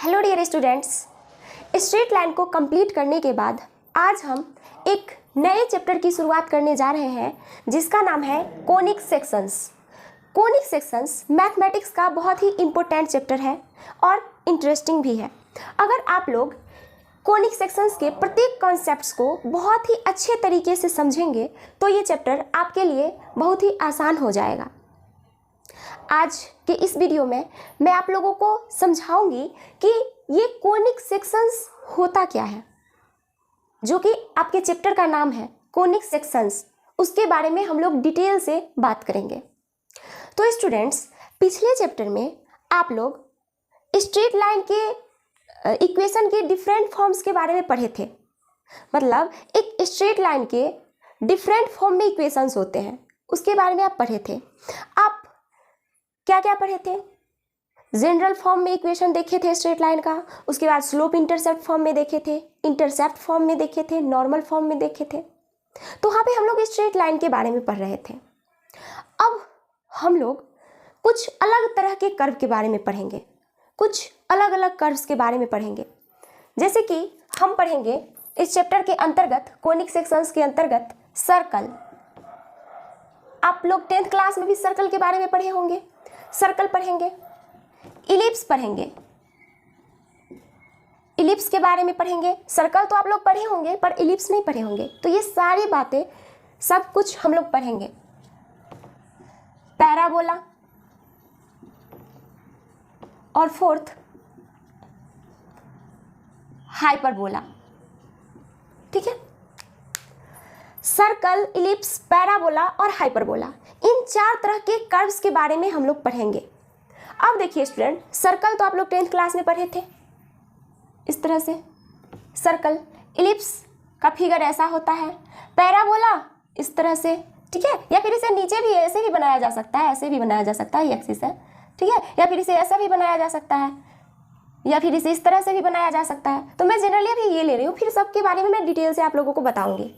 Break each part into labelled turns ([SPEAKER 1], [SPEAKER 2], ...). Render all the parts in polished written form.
[SPEAKER 1] Hello dear students, straight line को complete करने के बाद आज हम एक नए चैप्टर की शुरुआत करने जा रहे हैं जिसका नाम है conic sections. Conic sections mathematics का बहुत ही इम्पोर्टेंट चैप्टर है और इंटरेस्टिंग भी है। अगर आप लोग कोनिक सेक्शंस के प्रत्येक कॉन्सेप्ट्स को बहुत ही अच्छे तरीके से समझेंगे तो ये चैप्टर आपके लिए बहुत ही आसान हो जाएगा। आज के इस वीडियो में मैं आप लोगों को समझाऊंगी कि ये कोनिक सेक्शंस होता क्या है, जो कि आपके चैप्टर का नाम है कोनिक सेक्शंस। उसके बारे में हम लोग डिटेल से बात करेंगे। तो स्टूडेंट्स, पिछले चैप्टर में आप लोग स्ट्रेट लाइन के इक्वेशन के डिफरेंट फॉर्म्स के बारे में पढ़े थे। मतलब एक स्ट्रेट लाइन के डिफरेंट फॉर्म में इक्वेशंस होते हैं, उसके बारे में आप पढ़े थे। आप क्या क्या पढ़े थे? जनरल फॉर्म में इक्वेशन देखे थे स्ट्रेट लाइन का, उसके बाद स्लोप इंटरसेप्ट फॉर्म में देखे थे, इंटरसेप्ट फॉर्म में देखे थे, नॉर्मल फॉर्म में देखे थे। तो वहाँ पे हम लोग स्ट्रेट लाइन के बारे में पढ़ रहे थे। अब हम लोग कुछ अलग तरह के कर्व के बारे में पढ़ेंगे, कुछ अलग अलग कर्व्स के बारे में पढ़ेंगे। जैसे कि हम पढ़ेंगे इस चैप्टर के अंतर्गत, कोनिक सेक्शंस के अंतर्गत सर्कल। आप लोग 10th क्लास में भी सर्कल के बारे में पढ़े होंगे। सर्कल पढ़ेंगे, इलिप्स पढ़ेंगे, इलिप्स के बारे में पढ़ेंगे। सर्कल तो आप लोग पढ़े होंगे पर इलिप्स नहीं पढ़े होंगे। तो ये सारी बातें सब कुछ हम लोग पढ़ेंगे। पैराबोला और फोर्थ हाइपरबोला। ठीक है, सर्कल, इलिप्स, पैराबोला और हाइपरबोला, इन 4 तरह के कर्व्स के बारे में हम लोग पढ़ेंगे। अब देखिए स्टूडेंट, सर्कल तो आप लोग 10th क्लास में पढ़े थे इस तरह से सर्कल। इलिप्स का फिगर ऐसा होता है, पैराबोला इस तरह से, ठीक है। या फिर इसे नीचे भी ऐसे भी बनाया जा सकता है, ऐसे भी बनाया जा सकता है, ये एक्सिस है, ठीक है। या फिर इसे ऐसा भी बनाया जा सकता है, या फिर इसे इस तरह से भी बनाया जा सकता है। तो मैं जनरली अभी ये ले रही हूँ, फिर सबके बारे में मैं डिटेल से आप लोगों को बताऊंगी।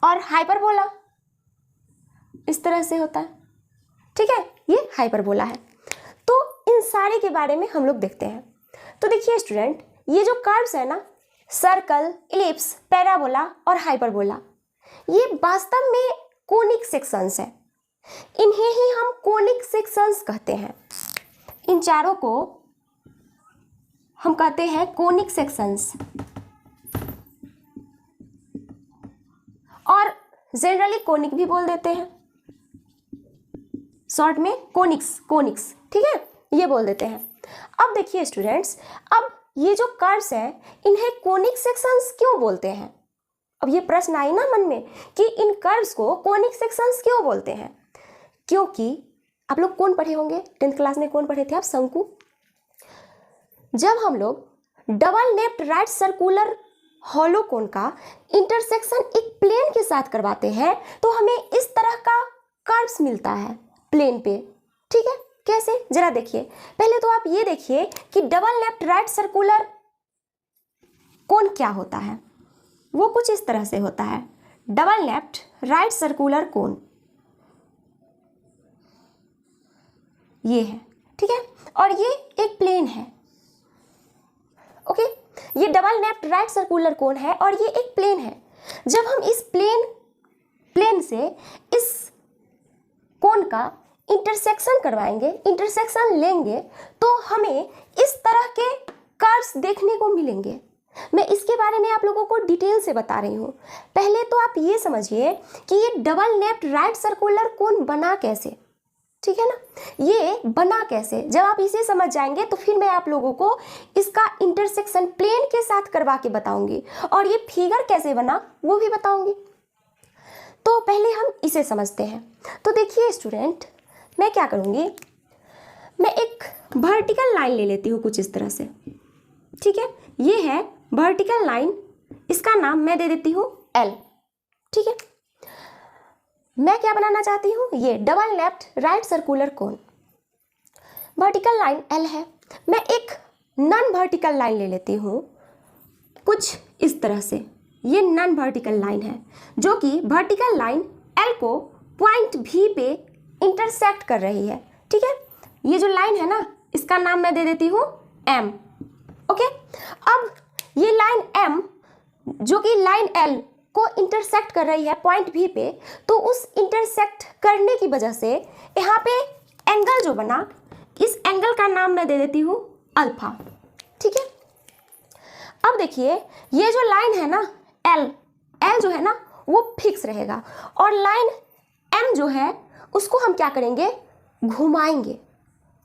[SPEAKER 1] और हाइपरबोला इस तरह से होता है, ठीक है, ये हाइपरबोला है। तो इन सारे के बारे में हम लोग देखते हैं। तो देखिए स्टूडेंट, ये जो कर्व्स है ना, सर्कल, इलिप्स, पैराबोला और हाइपरबोला, ये वास्तव में कोनिक सेक्शंस है। इन्हें ही हम कोनिक सेक्शंस कहते हैं। इन चारों को हम कहते हैं कोनिक सेक्शंस, और जनरली कोनिक भी बोल देते हैं, शॉर्ट में कोनिक्स, ठीक है, ये बोल देते हैं। अब देखिए स्टूडेंट्स, अब ये जो कर्व्स हैं इन्हें कोनिक सेक्शंस क्यों बोलते हैं? अब ये प्रश्न आई ना मन में कि इन कर्व्स को कोनिक सेक्शंस क्यों बोलते हैं? क्योंकि आप लोग कौन पढ़े होंगे 10th क्लास में, कौन पढ़े थे आप? शंकु। जब हम लोग double napped right circular hollow cone का इंटरसेक्शन एक प्लेन के साथ करवाते हैं तो हमें इस तरह का कर्व्स मिलता है प्लेन पे, ठीक है। कैसे, जरा देखिए। पहले तो आप ये देखिए कि डबल नेप्ड राइट सर्कुलर कोन क्या होता है। वो कुछ इस तरह से होता है, डबल नेप्ड राइट सर्कुलर कोन, ये है, ठीक है। और ये एक प्लेन है, ओके। ये double napped right circular cone है और ये एक प्लेन है। जब हम इस प्लेन से इस कोन का इंटरसेक्शन करवाएंगे, इंटरसेक्शन लेंगे, तो हमें इस तरह के कर्व्स देखने को मिलेंगे। मैं इसके बारे में आप लोगों को डिटेल से बता रही हूँ। पहले तो आप ये समझिए कि ये डबल नेप्ड राइट सर्कुलर कोन बना कैसे, ठीक है ना। ये बना कैसे, जब आप इसे समझ जाएंगे तो फिर मैं आप लोगों को इसका इंटरसेक्शन प्लेन के साथ करवा के बताऊंगी, और ये फिगर कैसे बना वो भी बताऊंगी। तो पहले हम इसे समझते हैं। तो देखिए स्टूडेंट, मैं क्या करूंगी, मैं एक वर्टिकल लाइन ले लेती हूँ कुछ इस तरह से, ठीक है। ये है वर्टिकल लाइन, इसका नाम मैं दे देती हूँ L, ठीक है। मैं क्या बनाना चाहती हूँ, ये डबल नेप्ड राइट सर्कुलर कोन। वर्टिकल लाइन L है, मैं एक नॉन वर्टिकल लाइन ले लेती हूँ कुछ इस तरह से। ये नॉन वर्टिकल लाइन है जो कि वर्टिकल लाइन L को पॉइंट V पे इंटरसेक्ट कर रही है, ठीक है। ये जो लाइन है ना, इसका नाम मैं दे देती हूँ M, अब ये लाइन M जो कि लाइन L को इंटरसेक्ट कर रही है पॉइंट B पे, तो उस इंटरसेक्ट करने की वजह से यहाँ पे एंगल जो बना, इस एंगल का नाम मैं दे देती हूँ अल्फा। ठीक है, अब देखिए ये जो लाइन है ना L जो है ना वो फिक्स रहेगा, और लाइन M जो है उसको हम क्या करेंगे, घुमाएंगे।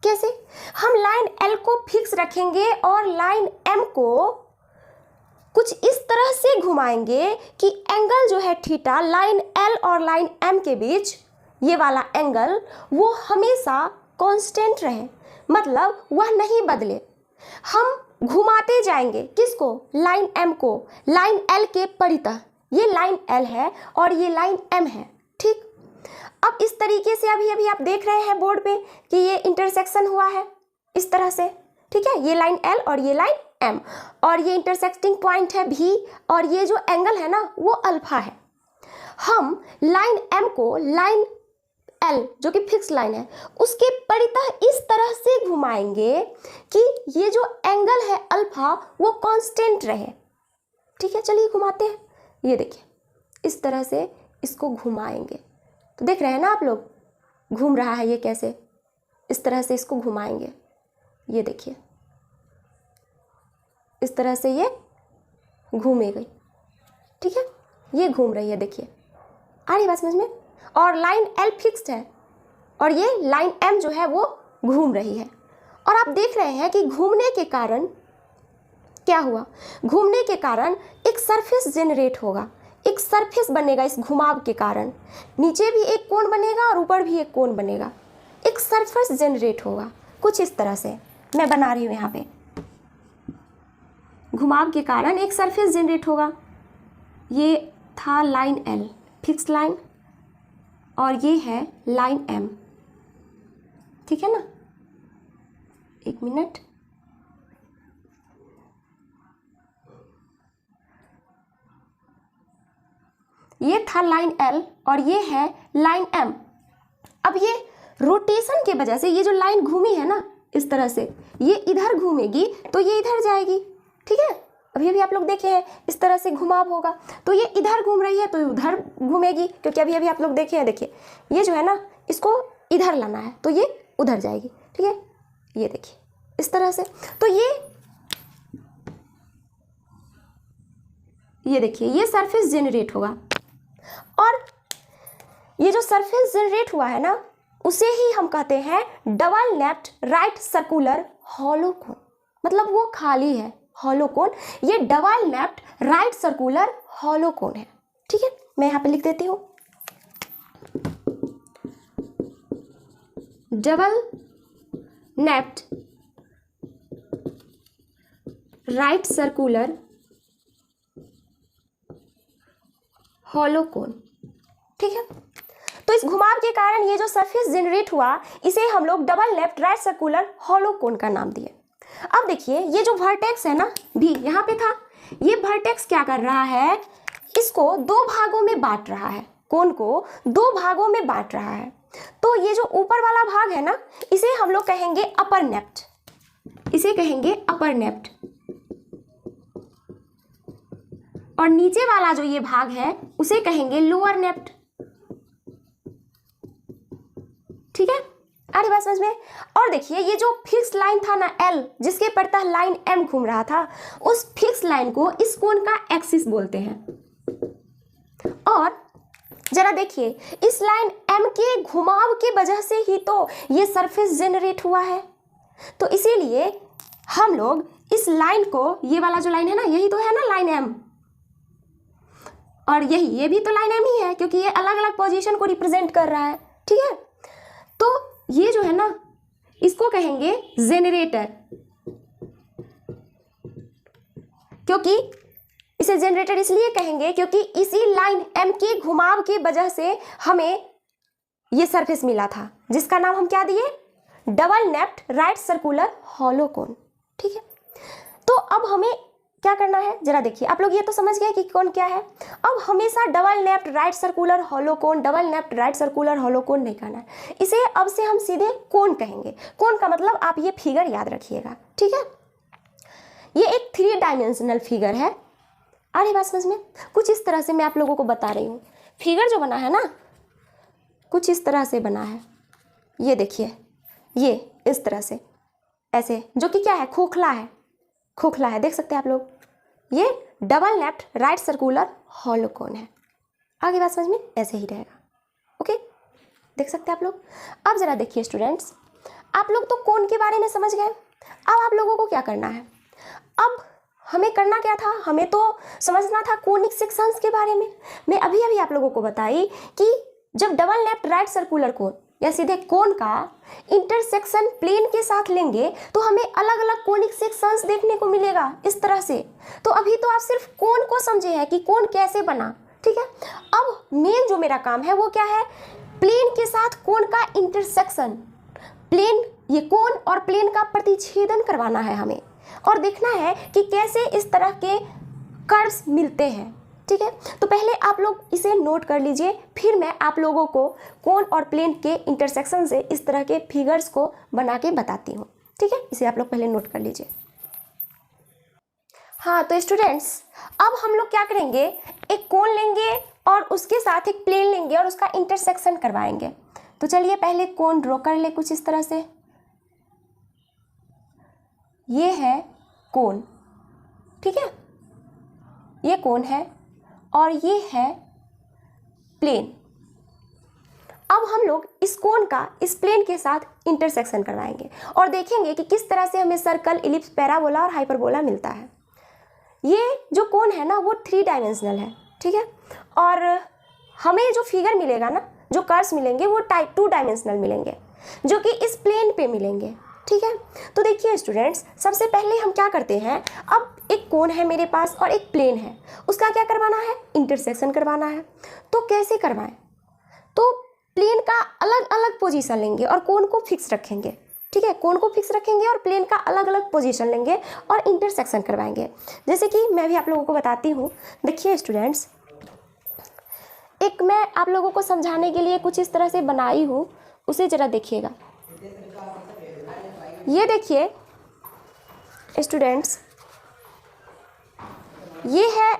[SPEAKER 1] कैसे? हम लाइन L को फिक्स रखेंगे और लाइन M को कुछ इस तरह से घुमाएंगे कि एंगल जो है थीटा लाइन L और लाइन M के बीच, ये वाला एंगल वो हमेशा कांस्टेंट रहे, मतलब वह नहीं बदले। हम घुमाते जाएंगे किसको, लाइन M को, लाइन L के परितः। ये लाइन L है और ये लाइन M है। ठीक, अब इस तरीके से अभी अभी आप देख रहे हैं बोर्ड पे कि ये इंटरसेक्शन हुआ है इस तरह से। ठीक है, ये लाइन L और ये लाइन M, और ये इंटरसेक्टिंग पॉइंट है भी, और ये जो एंगल है ना वो अल्फा है। हम लाइन M को लाइन L जो कि फिक्स लाइन है उसके परितः इस तरह से घुमाएंगे कि ये जो एंगल है अल्फा वो कांस्टेंट रहे। ठीक है, चलिए घुमाते हैं। ये देखिए इस तरह से इसको घुमाएंगे, तो देख रहे हैं ना आप लोग, घूम रहा है ये कैसे, इस तरह से इसको घुमाएंगे। ये देखिए इस तरह से ये घूमेगी। ठीक है, ये घूम रही है, देखिए आ रही बात समझ में। और लाइन L फिक्स्ड है और ये लाइन M जो है वो घूम रही है, और आप देख रहे हैं कि घूमने के कारण क्या हुआ, घूमने के कारण एक सरफेस जनरेट होगा, एक सरफेस बनेगा इस घुमाव के कारण। नीचे भी एक कोण बनेगा और ऊपर भी एक कोण बनेगा, एक सरफेस जनरेट होगा कुछ इस तरह से। मैं बना रही हूँ यहाँ पे, घुमाव के कारण एक सरफेस जनरेट होगा। ये था लाइन L फिक्स लाइन, और ये है लाइन M। ठीक है ना, एक मिनट, ये था लाइन L और ये है लाइन M। अब ये रोटेशन के वजह से ये जो लाइन घूमी है ना इस तरह से, ये इधर घूमेगी तो ये इधर जाएगी। ठीक है, अभी अभी आप लोग देखे हैं इस तरह से घुमाव होगा, तो ये इधर घूम रही है तो उधर घूमेगी, क्योंकि अभी अभी आप लोग देखे हैं। देखिए ये जो है ना इसको इधर लाना है तो ये उधर जाएगी। ठीक है, ये देखिए इस तरह से, तो ये देखिए ये सरफेस जनरेट होगा, और ये जो सरफेस जनरेट हुआ है ना उसे ही हम कहते हैं double napped right circular hollow cone, मतलब वो खाली है हॉलो कोन, ये double napped right circular hollow cone है। ठीक है, मैं यहाँ पे लिख देती हूँ double napped right circular hollow cone. ठीक है, तो इस घुमाव के कारण ये जो सरफेस जनरेट हुआ इसे हम लोग double napped right circular hollow cone का नाम दिए। अब देखिए ये जो वर्टेक्स है ना भी यहाँ पे था, ये वर्टेक्स क्या कर रहा है, इसको दो भागों में बांट रहा है, कोन को दो भागों में बांट रहा है। तो ये जो ऊपर वाला भाग है ना इसे हम लोग कहेंगे अपर नेप्ड, इसे कहेंगे अपर नेप्ड, और नीचे वाला जो ये भाग है उसे कहेंगे लोअर नेप्ड। ठीक है, आ रही बात समझ में। और देखिए ये जो फिक्स लाइन था ना L जिसके परितः लाइन M घूम रहा था, उस फिक्स लाइन को इस कोण का एक्सिस बोलते हैं। और जरा देखिए इस लाइन M के घुमाव के वजह से ही तो ये सरफेस जनरेट हुआ है, तो इसीलिए हम लोग इस लाइन को, ये वाला जो लाइन है ना यही तो है ना लाइन M, और ये भी तो लाइन M ही है क्योंकि ये अलग अलग पोजीशन को रिप्रेजेंट कर रहा है। ठीक है, तो ये जो है ना इसको कहेंगे जेनरेटर, क्योंकि इसे जनरेटर इसलिए कहेंगे क्योंकि इसी लाइन M के घुमाव की वजह से हमें ये सरफेस मिला था जिसका नाम हम क्या दिए, double napped right circular hollow cone. ठीक है, तो अब हमें क्या करना है जरा देखिए, आप लोग ये तो समझ गए कि कोन क्या है। अब हमेशा double napped right circular hollow cone, double napped right circular hollow cone नहीं करना है, इसे अब से हम सीधे कोन कहेंगे। कोन का मतलब आप ये फिगर याद रखिएगा। ठीक है, ये एक 3 डायमेंशनल फिगर है। आ रही बात समझ में? कुछ इस तरह से मैं आप लोगों को बता रही हूँ। फिगर जो बना है ना, कुछ इस तरह से बना है। ये देखिए, ये इस तरह से, ऐसे, जो कि क्या है, खोखला है, खोखला है, देख सकते हैं आप लोग। ये double left right circular hollow cone है। आगे बात समझ में? ऐसे ही रहेगा। ओके, देख सकते हैं आप लोग। अब जरा देखिए स्टूडेंट्स, आप लोग तो कोन के बारे में समझ गए। अब आप लोगों को क्या करना है? अब हमें करना क्या था? हमें तो समझना था कोनिक सेक्शंस के बारे में। मैं अभी अभी आप लोगों को बताई कि जब डबल लेफ्ट राइट सर्कुलर कोन या सीधे कोन का इंटरसेक्शन प्लेन के साथ लेंगे तो हमें अलग अलग कोनिक सेक्शंस देखने को मिलेगा इस तरह से। तो अभी तो आप सिर्फ कोन को समझे हैं कि कोन कैसे बना, ठीक है। अब मेन जो मेरा काम है वो क्या है? प्लेन के साथ कोन का इंटरसेक्शन, प्लेन, ये कोन और प्लेन का प्रतिच्छेदन करवाना है हमें, और देखना है कि कैसे इस तरह के कर्व्स मिलते हैं, ठीक है। तो पहले आप लोग इसे नोट कर लीजिए, फिर मैं आप लोगों को कोन और प्लेन के इंटरसेक्शन से इस तरह के फिगर्स को बना के बताती हूँ, ठीक है। इसे आप लोग पहले नोट कर लीजिए। हाँ तो स्टूडेंट्स, अब हम लोग क्या करेंगे, एक कोन लेंगे और उसके साथ एक प्लेन लेंगे और उसका इंटरसेक्शन करवाएंगे। तो चलिए पहले कोन ड्रॉ कर ले कुछ इस तरह से। ये है कोन, ठीक है, ये कोन है और ये है प्लेन। अब हम लोग इस कोन का इस प्लेन के साथ इंटरसेक्शन करवाएंगे और देखेंगे कि किस तरह से हमें सर्कल, इलिप्स, पैराबोला और हाइपरबोला मिलता है। ये जो कोन है ना वो 3 डायमेंशनल है, ठीक है, और हमें जो फिगर मिलेगा ना, जो कर्व्स मिलेंगे वो 2 डायमेंशनल मिलेंगे, जो कि इस प्लेन पे मिलेंगे, ठीक है। तो देखिए स्टूडेंट्स, सबसे पहले हम क्या करते हैं, अब एक कोन है मेरे पास और एक प्लेन है, उसका क्या करवाना है, इंटरसेक्शन करवाना है। तो कैसे करवाएं? तो प्लेन का अलग अलग पोजीशन लेंगे और कोन को फिक्स रखेंगे, ठीक है, कोन को फिक्स रखेंगे और प्लेन का अलग अलग पोजीशन लेंगे और इंटरसेक्शन करवाएंगे। जैसे कि मैं भी आप लोगों को बताती हूँ। देखिए स्टूडेंट्स, एक मैं आप लोगों को समझाने के लिए कुछ इस तरह से बनाई हूँ, उसे जरा देखिएगा। ये देखिए स्टूडेंट्स, ये है,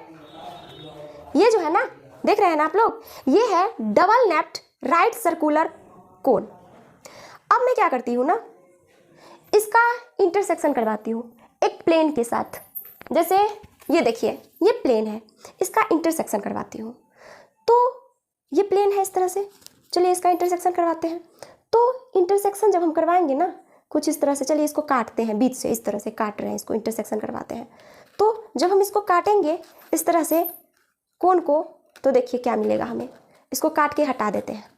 [SPEAKER 1] ये जो है ना, देख रहे हैं ना आप लोग, ये है डबल लेफ्ट राइट सर्कुलर कोन। अब मैं क्या करती हूँ ना, इसका इंटरसेक्शन करवाती हूँ एक प्लेन के साथ। जैसे ये देखिए, ये प्लेन है, इसका इंटरसेक्शन करवाती हूँ। तो ये प्लेन है इस तरह से, चलिए इसका इंटरसेक्शन करवाते हैं। तो इंटरसेक्शन जब हम करवाएंगे ना कुछ इस तरह से, चलिए इसको काटते हैं बीच से, इस तरह से काट रहे हैं, इसको इंटरसेक्शन करवाते हैं। तो जब हम इसको काटेंगे इस तरह से कोन को, तो देखिए क्या मिलेगा हमें, इसको काट के हटा देते हैं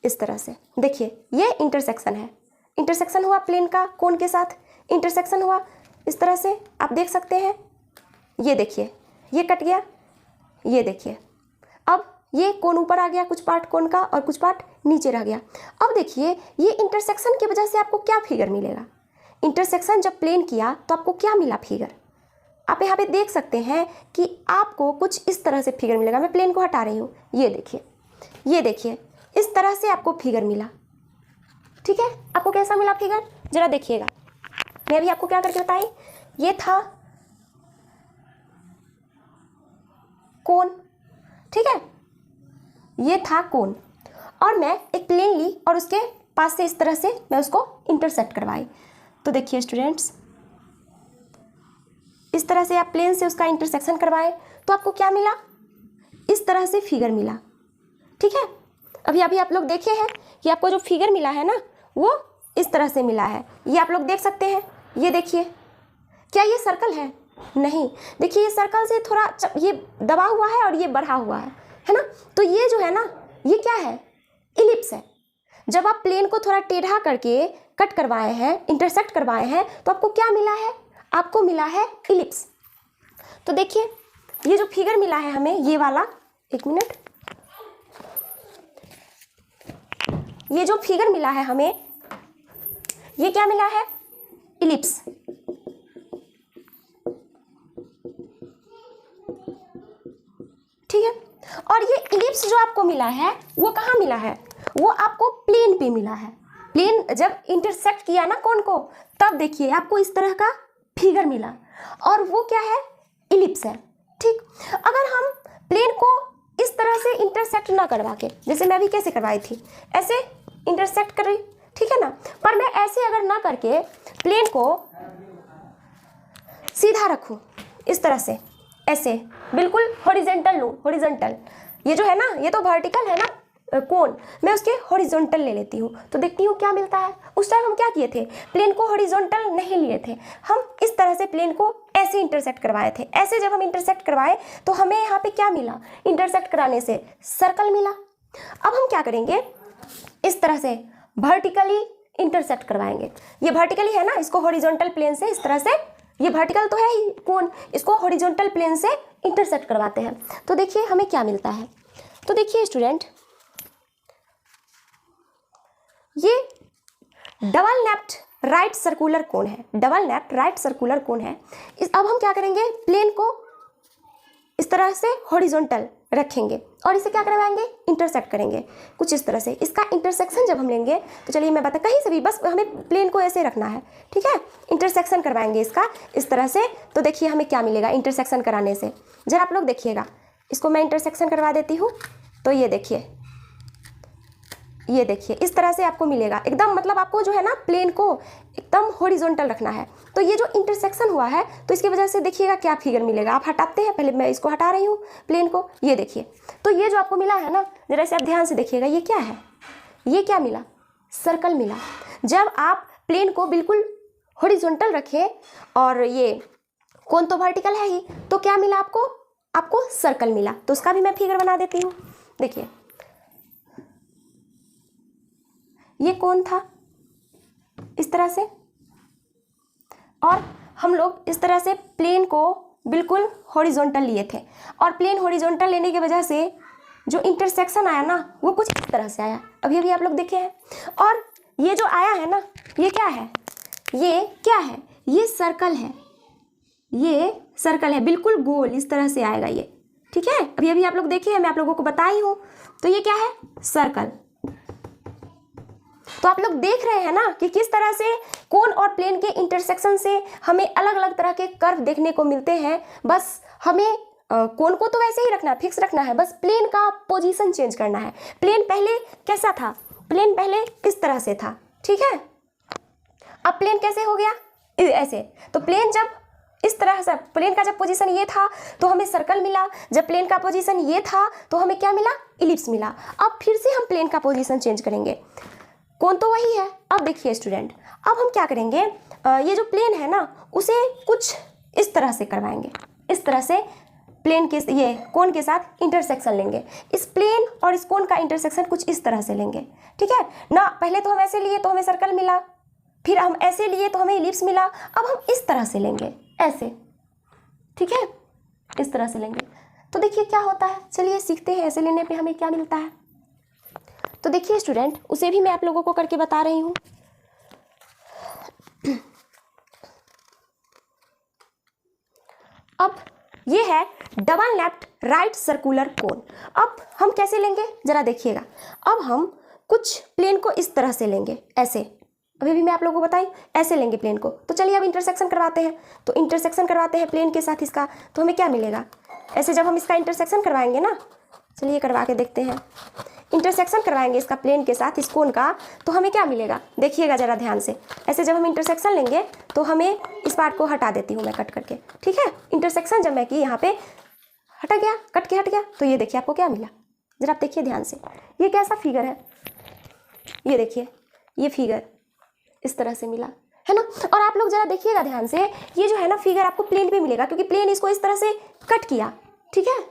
[SPEAKER 1] इस तरह से। देखिए ये इंटरसेक्शन है, इंटरसेक्शन हुआ प्लेन का कोन के साथ, इंटरसेक्शन हुआ इस तरह से, आप देख सकते हैं। ये देखिए ये कट गया, ये देखिए अब ये कोन ऊपर आ गया, कुछ पार्ट कोन का और कुछ पार्ट नीचे रह गया। अब देखिए ये इंटरसेक्शन की वजह से आपको क्या फिगर मिलेगा, इंटरसेक्शन जब प्लेन किया तो आपको क्या मिला फिगर, आप यहाँ पे देख सकते हैं कि आपको कुछ इस तरह से फिगर मिलेगा। मैं प्लेन को हटा रही हूँ, ये देखिए, ये देखिए इस तरह से आपको फिगर मिला, ठीक है। आपको कैसा मिला फिगर, जरा देखिएगा। मैं भी आपको क्या करके बताई, ये था कोन, ठीक है, ये था कोन, और मैं एक प्लेन ली और उसके पास से इस तरह से मैं उसको इंटरसेक्ट करवाई। तो देखिए स्टूडेंट्स, इस तरह से आप प्लेन से उसका इंटरसेक्शन करवाए तो आपको क्या मिला, इस तरह से फिगर मिला, ठीक है। अभी अभी आप लोग देखे हैं कि आपको जो फिगर मिला है ना वो इस तरह से मिला है, ये आप लोग देख सकते हैं। ये देखिए, क्या ये सर्कल है, नहीं, देखिए ये सर्कल से थोड़ा ये दबा हुआ है और ये बढ़ा हुआ है ना। तो ये जो है ना, ये क्या है, इलिप्स है। जब आप प्लेन को थोड़ा टेढ़ा करके कट करवाए हैं, इंटरसेक्ट करवाए हैं, तो आपको क्या मिला है, आपको मिला है इलिप्स। तो देखिए ये जो फिगर मिला है हमें, ये वाला, एक मिनट, ये जो फिगर मिला है हमें, ये क्या मिला है, इलिप्स। ठीक है, और ये इलिप्स जो आपको मिला है वो कहाँ मिला है, वो आपको प्लेन पे मिला है। प्लेन जब इंटरसेक्ट किया ना कोन को, तब देखिए आपको इस तरह का फिगर मिला और वो क्या है, इलिप्स है। ठीक, अगर हम प्लेन को इस तरह से इंटरसेक्ट ना करवा के, जैसे मैं अभी कैसे करवाई थी, ऐसे इंटरसेक्ट कर रही, ठीक है ना, पर मैं ऐसे अगर ना करके प्लेन को सीधा रखूं इस तरह से, ऐसे बिल्कुल हॉरिजॉन्टल लूं, हॉरिजॉन्टल, ये जो है ना ये तो वर्टिकल है ना कोन, मैं उसके हॉरिजॉन्टल ले लेती हूँ तो देखती हूँ क्या मिलता है। उस टाइम हम क्या किए थे, प्लेन को हॉरिजॉन्टल नहीं लिए थे, हम इस तरह से प्लेन को ऐसे इंटरसेक्ट करवाए थे। ऐसे जब हम इंटरसेक्ट करवाए तो हमें यहाँ पे क्या मिला, इंटरसेक्ट कराने से सर्कल मिला। अब हम क्या करेंगे, इस तरह से वर्टिकली इंटरसेक्ट करवाएंगे। ये वर्टिकली है ना, इसको हॉरिजॉन्टल प्लेन से इस तरह से, ये वर्टिकल तो है ही कोन, इसको हॉरिजॉन्टल प्लेन से इंटरसेक्ट करवाते हैं। तो देखिए हमें क्या मिलता है। तो देखिए स्टूडेंट, ये double napped right circular cone है, double napped right circular cone है। अब हम क्या करेंगे, प्लेन को इस तरह से हॉरिजॉन्टल रखेंगे और इसे क्या करवाएंगे, इंटरसेक्ट करेंगे कुछ इस तरह से। इसका इंटरसेक्शन जब हम लेंगे तो चलिए मैं बता, कहीं से भी बस हमें प्लेन को ऐसे रखना है, ठीक है, इंटरसेक्शन करवाएंगे इसका इस तरह से। तो देखिए हमें क्या मिलेगा इंटरसेक्शन कराने से, जरा आप लोग देखिएगा, इसको मैं इंटरसेक्शन करवा देती हूँ। तो ये देखिए, ये देखिए इस तरह से आपको मिलेगा एकदम, मतलब आपको जो है ना प्लेन को एकदम हॉरिजॉन्टल रखना है। तो ये जो इंटरसेक्शन हुआ है तो इसकी वजह से देखिएगा क्या फिगर मिलेगा। आप हटाते हैं, पहले मैं इसको हटा रही हूँ प्लेन को, ये देखिए। तो ये जो आपको मिला है ना, जरा से आप ध्यान से देखिएगा, ये क्या है, ये क्या मिला, सर्कल मिला। जब आप प्लेन को बिल्कुल हॉरिजॉन्टल रखें और ये कोन तो वर्टिकल है ही, तो क्या मिला आपको, आपको सर्कल मिला। तो उसका भी मैं फिगर बना देती हूँ। देखिए ये कौन था इस तरह से, और हम लोग इस तरह से प्लेन को बिल्कुल हॉरिजॉन्टल लिए थे, और प्लेन हॉरिजॉन्टल लेने की वजह से जो इंटरसेक्शन आया ना वो कुछ इस तरह से आया, अभी अभी आप लोग देखे हैं। और ये जो आया है ना, ये क्या है, ये क्या है, ये सर्कल है, ये सर्कल है, बिल्कुल गोल इस तरह से आएगा ये, ठीक है, अभी अभी आप लोग देखे हैं, मैं आप लोगों को बताई हूँ। तो ये क्या है, सर्कल। तो आप लोग देख रहे हैं ना कि किस तरह से कोन और प्लेन के इंटरसेक्शन से हमें अलग अलग तरह के कर्व देखने को मिलते हैं। बस हमें कोन को तो वैसे ही रखना है, फिक्स रखना है, बस प्लेन का पोजीशन चेंज करना है। प्लेन पहले कैसा था, प्लेन पहले इस तरह से था, ठीक है, अब प्लेन कैसे हो गया, ऐसे। तो प्लेन जब इस तरह से, प्लेन का जब पोजीशन ये था तो हमें सर्कल मिला, जब प्लेन का पोजीशन ये था तो हमें क्या मिला, इलिप्स मिला। अब फिर से हम प्लेन का पोजीशन चेंज करेंगे, कोन तो वही है। अब देखिए स्टूडेंट, अब हम क्या करेंगे, ये जो प्लेन है ना उसे कुछ इस तरह से करवाएंगे, इस तरह से प्लेन के, ये कोन के साथ इंटरसेक्शन लेंगे। इस प्लेन और इस कोन का इंटरसेक्शन कुछ इस तरह से लेंगे, ठीक है ना। पहले तो हम ऐसे लिए तो हमें सर्कल मिला, फिर हम ऐसे लिए तो हमें इलिप्स मिला, अब हम इस तरह से लेंगे, ऐसे, ठीक है, इस तरह से लेंगे। तो देखिए क्या होता है, चलिए सीखते हैं ऐसे लेने पे हमें क्या मिलता है। तो देखिए स्टूडेंट, उसे भी मैं आप लोगों को करके बता रही हूँ। अब ये है डबल नेप्ड राइट सर्कुलर कोन। अब हम कैसे लेंगे जरा देखिएगा। अब हम कुछ प्लेन को इस तरह से लेंगे, ऐसे, अभी भी मैं आप लोगों को बताई, ऐसे लेंगे प्लेन को। तो चलिए अब इंटरसेक्शन करवाते हैं। तो इंटरसेक्शन करवाते हैं प्लेन के साथ इसका, तो हमें क्या मिलेगा, ऐसे जब हम इसका इंटरसेक्शन करवाएंगे ना, चलिए करवा के देखते हैं। इंटरसेक्शन करवाएंगे इसका प्लेन के साथ, इस कोन का, तो हमें क्या मिलेगा, देखिएगा जरा ध्यान से। ऐसे जब हम इंटरसेक्शन लेंगे तो हमें इस पार्ट को हटा देती हूँ मैं कट करके, ठीक है। इंटरसेक्शन जब मैं की यहाँ पे हट गया, कट के हट गया, तो ये देखिए आपको क्या मिला, जरा आप देखिए ध्यान से। ये कैसा फिगर है, ये देखिए, ये फिगर इस तरह से मिला है ना। और आप लोग जरा देखिएगा ध्यान से, ये जो है ना फिगर आपको प्लेन पे मिलेगा, क्योंकि प्लेन इसको इस तरह से कट किया, ठीक है,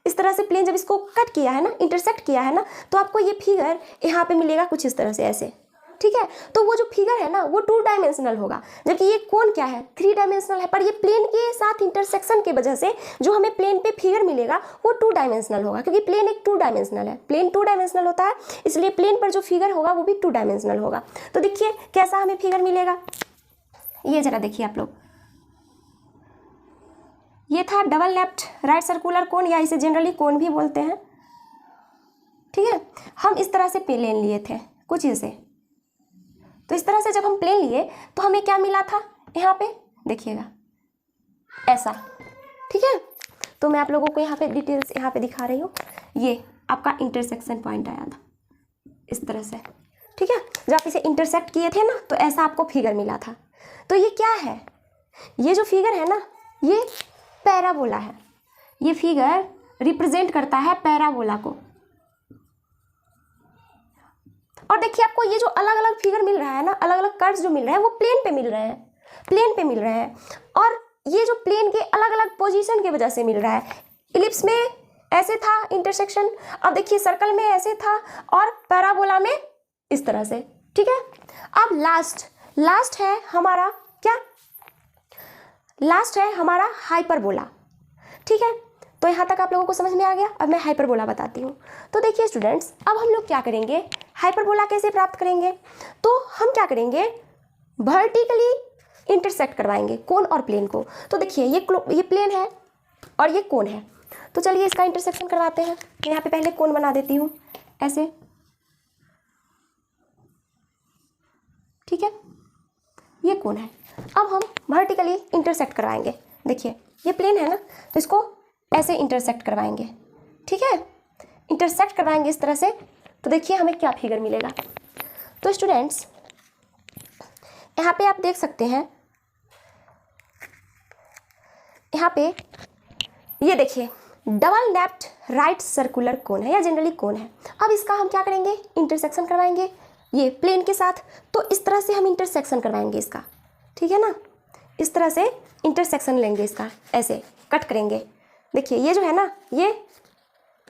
[SPEAKER 1] इस तरह से प्लेन जब इसको कट किया है ना, इंटरसेक्ट किया है ना, तो आपको ये फिगर यहाँ पे मिलेगा कुछ इस तरह से, ऐसे, ठीक है। तो वो जो फिगर है ना वो 2 डायमेंशनल होगा, जबकि ये कोन क्या है, 3 डायमेंशनल है। पर ये प्लेन के साथ इंटरसेक्शन की वजह से जो हमें प्लेन पे फिगर मिलेगा वो 2 डायमेंशनल होगा, क्योंकि प्लेन एक 2 डायमेंशनल है, प्लेन 2 डायमेंशनल होता है, इसलिए प्लेन पर जो फिगर होगा वो भी 2 डायमेंशनल होगा। तो देखिए कैसा हमें फिगर मिलेगा, ये जरा देखिए आप लोग, ये था डबल नेप्ड राइट सर्कुलर कोन, या इसे जनरली कोन भी बोलते हैं, ठीक है। हम इस तरह से प्लेन लिए थे कुछ इसे, तो इस तरह से जब हम प्लेन लिए तो हमें क्या मिला था, यहाँ पे देखिएगा ऐसा, ठीक है। तो मैं आप लोगों को यहाँ पे डिटेल्स यहाँ पे दिखा रही हूँ। ये आपका इंटरसेक्शन पॉइंट आया था इस तरह से, ठीक है। जब आप इसे इंटरसेक्ट किए थे ना तो ऐसा आपको फिगर मिला था। तो ये क्या है, ये जो फिगर है ना ये पैराबोला है। ये फिगर रिप्रेजेंट करता है पैराबोला को। और देखिए आपको ये जो अलग अलग फिगर मिल रहा है ना, अलग अलग कर्व्स जो मिल रहे हैं वो प्लेन पे मिल रहे हैं, प्लेन पे मिल रहे हैं। और ये जो प्लेन के अलग अलग पोजीशन की वजह से मिल रहा है। इलिप्स में ऐसे था इंटरसेक्शन, अब देखिए सर्कल में ऐसे था, और पैराबोला में इस तरह से, ठीक है। अब लास्ट है हमारा क्या, लास्ट है हमारा हाइपरबोला, ठीक है। तो यहाँ तक आप लोगों को समझ में आ गया। अब मैं हाइपरबोला बताती हूँ। तो देखिए स्टूडेंट्स, अब हम लोग क्या करेंगे, हाइपरबोला कैसे प्राप्त करेंगे। तो हम क्या करेंगे, वर्टिकली इंटरसेक्ट करवाएंगे कोन और प्लेन को। तो देखिए ये प्लेन है और ये कोन है, तो चलिए इसका इंटरसेक्शन करवाते हैं। यहाँ पे पहले कोन बना देती हूँ ऐसे, ठीक है, ये कोन है। अब हम वर्टिकली इंटरसेक्ट करवाएंगे। देखिए ये प्लेन है ना, तो इसको ऐसे इंटरसेक्ट करवाएंगे, ठीक है। इंटरसेक्ट करवाएंगे इस तरह से, तो देखिए हमें क्या फिगर मिलेगा। तो स्टूडेंट्स यहाँ पे आप देख सकते हैं, यहाँ पे ये देखिए डबल नैप्ड राइट सर्कुलर कोन है या जनरली कोन है। अब इसका हम क्या करेंगे, इंटरसेक्शन करवाएंगे ये प्लेन के साथ। तो इस तरह से हम इंटरसेक्शन करवाएंगे इसका, ठीक है ना। इस तरह से इंटरसेक्शन लेंगे इसका, ऐसे कट करेंगे। देखिए ये जो है ना, ये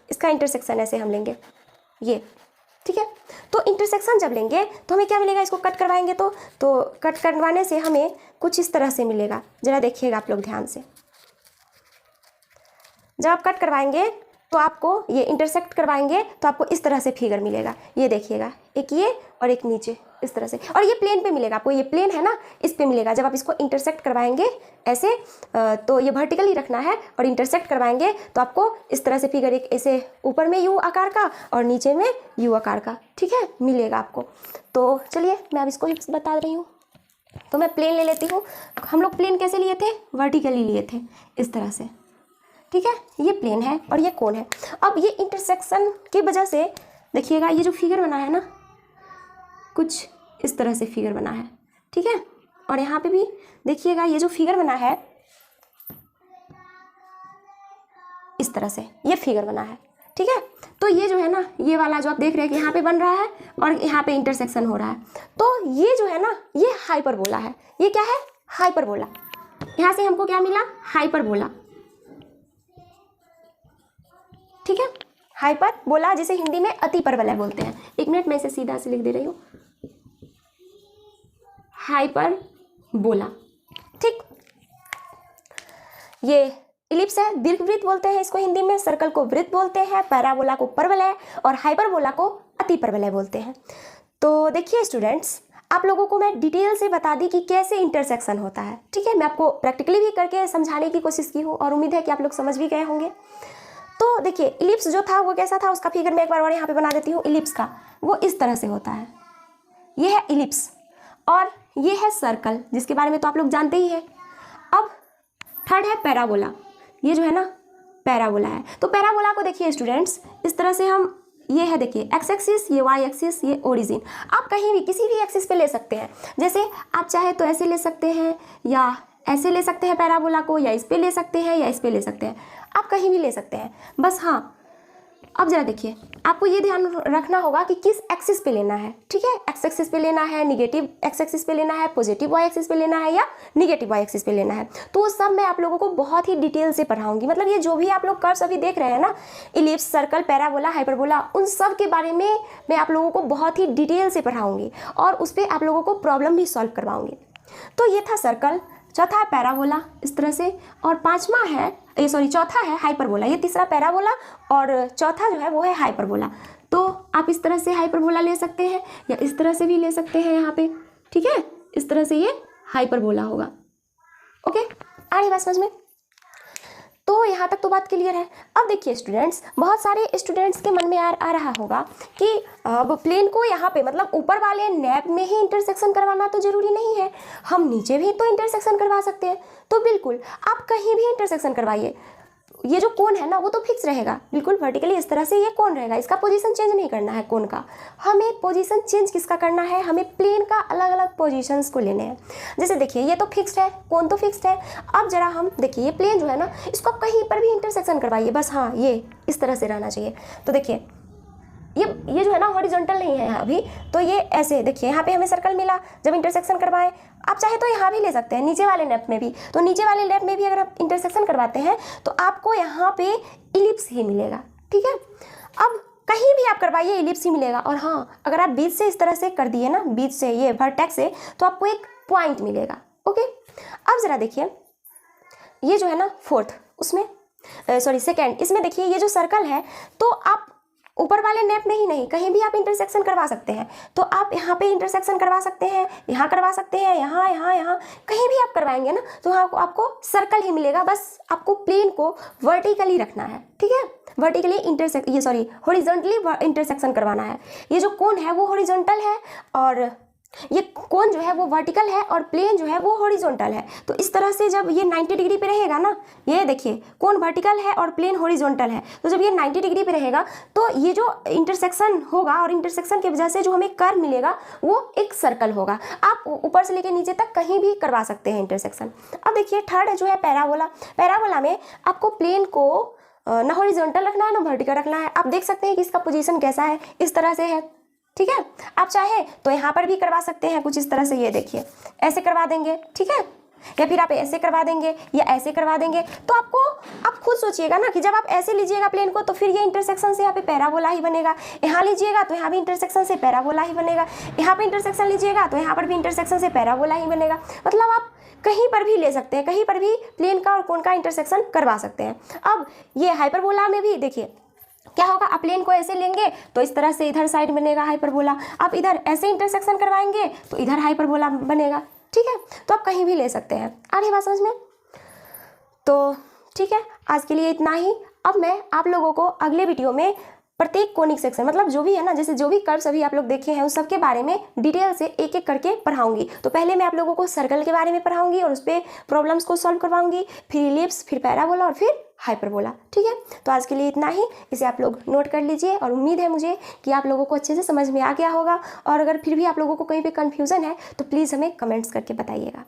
[SPEAKER 1] इसका इंटरसेक्शन ऐसे हम लेंगे ये, ठीक है। तो इंटरसेक्शन जब लेंगे तो हमें क्या मिलेगा, इसको कट करवाएंगे तो कट करवाने से हमें कुछ इस तरह से मिलेगा। ज़रा देखिएगा आप लोग ध्यान से, जब आप कट करवाएंगे तो आपको ये इंटरसेक्ट करवाएंगे तो आपको इस तरह से फिगर मिलेगा। ये देखिएगा, एक ये और एक नीचे इस तरह से, और ये प्लेन पे मिलेगा आपको, ये प्लेन है ना इस पे मिलेगा। जब आप इसको इंटरसेक्ट करवाएंगे ऐसे, तो ये वर्टिकली रखना है और इंटरसेक्ट करवाएंगे तो आपको इस तरह से फिगर, एक ऐसे ऊपर में यू आकार का और नीचे में यू आकार का, ठीक है, मिलेगा आपको। तो चलिए मैं अब इसको बता रही हूँ। तो मैं प्लेन ले लेती हूँ। हम लोग प्लेन कैसे लिए थे, वर्टिकली लिए थे इस तरह से, ठीक है। ये प्लेन है और ये कोन है। अब ये इंटरसेक्शन की वजह से देखिएगा ये जो फिगर बना है ना, कुछ इस तरह से फिगर बना है, ठीक है। और यहाँ पे भी देखिएगा ये जो फिगर बना है इस तरह से ये फिगर बना है, ठीक है। तो ये जो है ना, ये वाला जो आप देख रहे हैं कि यहाँ पे बन रहा है और यहाँ पे इंटरसेक्शन हो रहा है, तो ये जो है ना ये हाइपरबोला है। ये क्या है, हाइपरबोला। यहाँ से हमको क्या मिला, हाइपरबोला, ठीक है। हाइपरबोला जिसे हिंदी में अति परवलय बोलते हैं। एक मिनट मैं इसे सीधा से लिख दे रही हूँ, हाइपरबोला, ठीक। ये इलिप्स है, दीर्घवृत्त बोलते हैं इसको हिंदी में, सर्कल को वृत्त बोलते हैं, पैराबोला को परवलय और हाइपरबोला को अति परवलय बोलते हैं। तो देखिए स्टूडेंट्स, आप लोगों को मैं डिटेल से बता दी कि कैसे इंटरसेक्शन होता है, ठीक है। मैं आपको प्रैक्टिकली भी करके समझाने की कोशिश की हूँ और उम्मीद है कि आप लोग समझ भी गए होंगे। तो देखिए इलिप्स जो था वो कैसा था, उसका फिगर मैं एक बार और यहाँ पे बना देती हूँ। इलिप्स का वो इस तरह से होता है, ये है इलिप्स और ये है सर्कल, जिसके बारे में तो आप लोग जानते ही हैं। अब थर्ड है पैराबोला, ये जो है ना पैराबोला है। तो पैराबोला को देखिए स्टूडेंट्स, इस तरह से हम, ये है देखिए एक्स एक्सिस, ये वाई एक्सिस, ये ओरिजिन। आप कहीं भी किसी भी एक्सिस पे ले सकते हैं, जैसे आप चाहे तो ऐसे ले सकते हैं या ऐसे ले सकते हैं पैराबोला को, या इस पे ले सकते हैं या इस पे ले सकते हैं, आप कहीं भी ले सकते हैं। बस हाँ, अब जरा देखिए, आपको ये ध्यान रखना होगा कि किस एक्सिस पे लेना है, ठीक है। एक्स एक्सिस पे लेना है, निगेटिव एक्स एक्सिस पे लेना है, पॉजिटिव वाई एक्सिस पे लेना है या निगेटिव वाई एक्सिस पे लेना है। तो वो सब मैं आप लोगों को बहुत ही डिटेल से पढ़ाऊंगी। मतलब ये जो भी आप लोग कर्व्स अभी देख रहे हैं ना, इलिप्स, सर्कल, पैराबोला, हाइपरबोला, उन सब के बारे में मैं आप लोगों को बहुत ही डिटेल से पढ़ाऊंगी और उस पर आप लोगों को प्रॉब्लम भी सॉल्व करवाऊंगी। तो ये था सर्कल, चौथा है पैराबोला इस तरह से, और पांचवा है चौथा है हाइपरबोला। ये तीसरा पैराबोला और चौथा जो है वो है हाइपरबोला। तो आप इस तरह से हाइपरबोला ले सकते हैं या इस तरह से भी ले सकते हैं यहाँ पे, ठीक है। इस तरह से ये हाइपरबोला होगा। ओके, आ रही बात समझ में। तो यहाँ तक तो बात क्लियर है। अब देखिए स्टूडेंट्स, बहुत सारे स्टूडेंट्स के मन में आ रहा होगा कि अब प्लेन को यहाँ पे मतलब ऊपर वाले नैप में ही इंटरसेक्शन करवाना तो जरूरी नहीं है, हम नीचे भी तो इंटरसेक्शन करवा सकते हैं। तो बिल्कुल आप कहीं भी इंटरसेक्शन करवाइए, ये जो कोन है ना वो तो फिक्स रहेगा, बिल्कुल वर्टिकली इस तरह से ये कोन रहेगा, इसका पोजीशन चेंज नहीं करना है कोन का। हमें पोजीशन चेंज किसका करना है, हमें प्लेन का अलग अलग पोजीशंस को लेने हैं। जैसे देखिए ये तो फिक्स्ड है, कोन तो फिक्स्ड है। अब जरा हम देखिए ये प्लेन जो है ना, इसको कहीं पर भी इंटरसेक्शन करवाइए, बस हाँ ये इस तरह से रहना चाहिए। तो देखिए ये जो है ना हॉरिजॉन्टल नहीं है अभी, तो ये ऐसे देखिए यहाँ पे हमें सर्कल मिला जब इंटरसेक्शन करवाएं। आप चाहे तो यहाँ भी ले सकते हैं, नीचे वाले नेप में भी। तो नीचे वाले नेप में भी अगर आप इंटरसेक्शन करवाते हैं तो आपको यहाँ पे इलिप्स ही मिलेगा, ठीक है। अब कहीं भी आप करवाइए इलिप्स ही मिलेगा। और हाँ, अगर आप बीच से इस तरह से कर दिए ना, बीच से ये वर्टेक्स से, तो आपको एक पॉइंट मिलेगा। ओके, अब जरा देखिए ये जो है ना फोर्थ, उसमें सॉरी सेकेंड, इसमें देखिए ये जो सर्कल है, तो आप ऊपर वाले नेप में ही नहीं, कहीं भी आप इंटरसेक्शन करवा सकते हैं। तो आप यहाँ पे इंटरसेक्शन करवा सकते हैं, यहाँ करवा सकते हैं, यहाँ यहाँ यहाँ कहीं भी आप करवाएंगे ना तो आपको सर्कल ही मिलेगा। बस आपको प्लेन को वर्टिकली रखना है, ठीक है, वर्टिकली हॉरिजॉन्टली इंटरसेक्शन करवाना है। ये जो कोन है वो हॉरिजॉन्टल है और ये कोन जो है वो वर्टिकल है और प्लेन जो है वो हॉरिजॉन्टल है। तो इस तरह से जब ये 90 डिग्री पे रहेगा ना, ये देखिए कोन वर्टिकल है और प्लेन हॉरिजॉन्टल है, तो जब ये 90 डिग्री पे रहेगा तो ये जो इंटरसेक्शन होगा और इंटरसेक्शन की वजह से जो हमें कर्व मिलेगा वो एक सर्कल होगा। आप ऊपर से लेकर नीचे तक कहीं भी करवा सकते हैं इंटरसेक्शन। अब देखिए थर्ड जो है पैराबोला। पैराबोला में आपको प्लेन को ना हॉरिजॉन्टल रखना है ना वर्टिकल रखना है। आप देख सकते हैं कि इसका पोजीशन कैसा है, इस तरह से है, ठीक है। आप चाहे तो यहाँ पर भी करवा सकते हैं कुछ इस तरह से, ये देखिए ऐसे करवा देंगे, ठीक है, या फिर आप ऐसे करवा देंगे या ऐसे करवा देंगे। तो आप खुद सोचिएगा ना कि जब आप ऐसे लीजिएगा प्लेन को तो फिर ये इंटरसेक्शन से यहाँ पे पैराबोला ही बनेगा, यहाँ लीजिएगा तो यहाँ भी इंटरसेक्शन से पैराबोला ही बनेगा, यहाँ पे इंटरसेक्शन लीजिएगा तो यहाँ पर भी इंटरसेक्शन से पैराबोला ही बनेगा। मतलब आप कहीं पर भी ले सकते हैं, कहीं पर भी प्लेन का और कोन का इंटरसेक्शन करवा सकते हैं। अब ये हाइपरबोला में भी देखिए क्या होगा, आप प्लेन को ऐसे लेंगे तो इस तरह से इधर साइड बनेगा हाइपरबोला, आप इधर ऐसे इंटरसेक्शन करवाएंगे तो इधर हाइपरबोला बनेगा, ठीक है। तो आप कहीं भी ले सकते हैं। आ रही बात समझ में? तो ठीक है, आज के लिए इतना ही। अब मैं आप लोगों को अगले वीडियो में प्रत्येक कोनिक सेक्शन मतलब जो भी है ना, जैसे जो भी कर्व्स अभी आप लोग देखे हैं उस सब के बारे में डिटेल से एक एक करके पढ़ाऊंगी। तो पहले मैं आप लोगों को सर्कल के बारे में पढ़ाऊंगी और उस पर प्रॉब्लम्स को सॉल्व करवाऊंगी, फिर इलिप्स, फिर पैराबोला और फिर हाइपरबोला, ठीक है। तो आज के लिए इतना ही, इसे आप लोग नोट कर लीजिए और उम्मीद है मुझे कि आप लोगों को अच्छे से समझ में आ गया होगा। और अगर फिर भी आप लोगों को कहीं पे कन्फ्यूज़न है तो प्लीज़ हमें कमेंट्स करके बताइएगा।